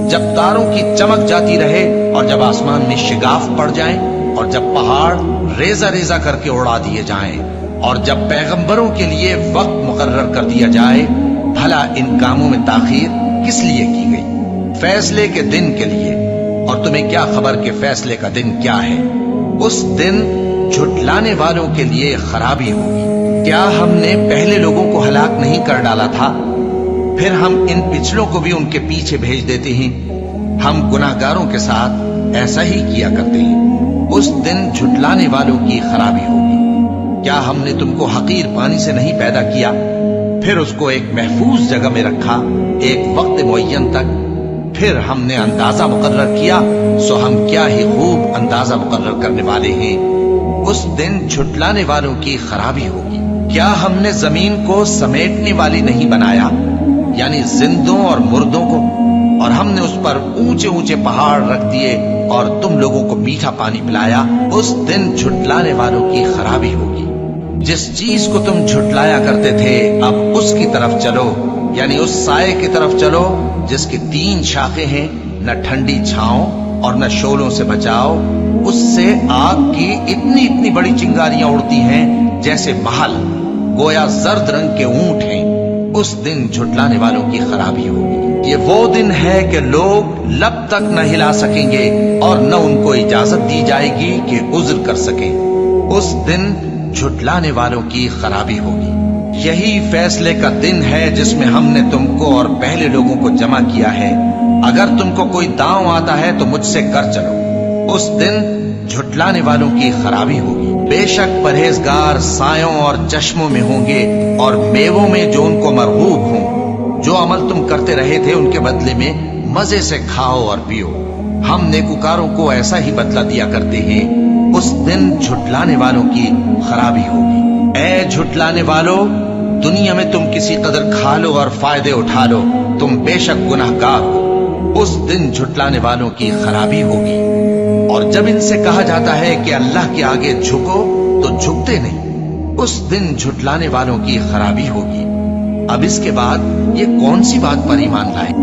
جب تاروں کی چمک جاتی رہے اور جب آسمان میں شگاف پڑ جائیں اور جب پہاڑ ریزہ ریزہ کر کے اڑا دیے جائیں اور جب پیغمبروں کے لیے وقت مقرر کر دیا جائے، بھلا ان کاموں میں تاخیر کس لیے کی گئی؟ فیصلے کے دن کے لیے۔ اور تمہیں کیا خبر کہ فیصلے کا دن کیا ہے؟ اس دن جھٹلانے والوں کے لیے خرابی ہوگی۔ کیا ہم نے پہلے لوگوں کو ہلاک نہیں کر ڈالا تھا؟ پھر ہم ان پچھلوں کو بھی ان کے پیچھے بھیج دیتے ہیں۔ ہم گناہگاروں کے ساتھ ایسا ہی کیا کرتے ہیں۔ اس دن جھٹلانے والوں کی خرابی ہوگی۔ کیا ہم نے تم کو حقیر پانی سے نہیں پیدا کیا، پھر اس کو ایک محفوظ جگہ میں رکھا ایک وقت معین تک؟ پھر ہم نے اندازہ مقرر کیا، سو ہم کیا ہی خوب اندازہ مقرر کرنے والے ہیں۔ اس دن جھٹلانے والوں کی خرابی ہوگی۔ کیا ہم نے زمین کو سمیٹنے والی نہیں بنایا، یعنی زندوں اور مردوں کو، اور ہم نے اس پر اونچے اونچے پہاڑ رکھ دیے اور تم لوگوں کو میٹھا پانی پلایا؟ اس دن جھٹلانے والوں کی خرابی ہوگی۔ جس چیز کو تم جھٹلایا کرتے تھے اب اس کی طرف چلو، یعنی اس سائے کی طرف چلو جس کی 3 شاخیں ہیں، نہ ٹھنڈی چھاؤں اور نہ شولوں سے بچاؤ۔ اس سے آگ کی اتنی اتنی بڑی چنگاریاں اڑتی ہیں جیسے محل، گویا زرد رنگ کے اونٹ ہیں۔ اس دن جھٹلانے والوں کی خرابی ہوگی۔ یہ وہ دن ہے کہ لوگ لب تک نہ ہلا سکیں گے اور نہ ان کو اجازت دی جائے گی کہ عذر کر سکیں۔ اس دن جھٹلانے والوں کی خرابی ہوگی۔ یہی فیصلے کا دن ہے جس میں ہم نے تم کو اور پہلے لوگوں کو جمع کیا ہے۔ اگر تم کو کوئی داؤں آتا ہے تو مجھ سے کر چلو۔ اس دن جھٹلانے والوں کی خرابی ہوگی۔ بے شک پرہیزگار سایوں اور چشموں میں ہوں گے اور میووں میں جو ان کو مرغوب ہوں۔ جو عمل تم کرتے رہے تھے ان کے بدلے میں مزے سے کھاؤ اور پیو۔ ہم نیکوکاروں کو ایسا ہی بدلہ دیا کرتے ہیں۔ اس دن جھٹلانے والوں کی خرابی ہوگی۔ اے جھٹلانے والو، دنیا میں تم کسی قدر کھا لو اور فائدے اٹھا لو، تم بے شک گناہگار ہو۔ اس دن جھٹلانے والوں کی خرابی ہوگی۔ اور جب ان سے کہا جاتا ہے کہ اللہ کے آگے جھکو تو جھکتے نہیں۔ اس دن جھٹلانے والوں کی خرابی ہوگی۔ اب اس کے بعد یہ کون سی بات پر ایمان لائے؟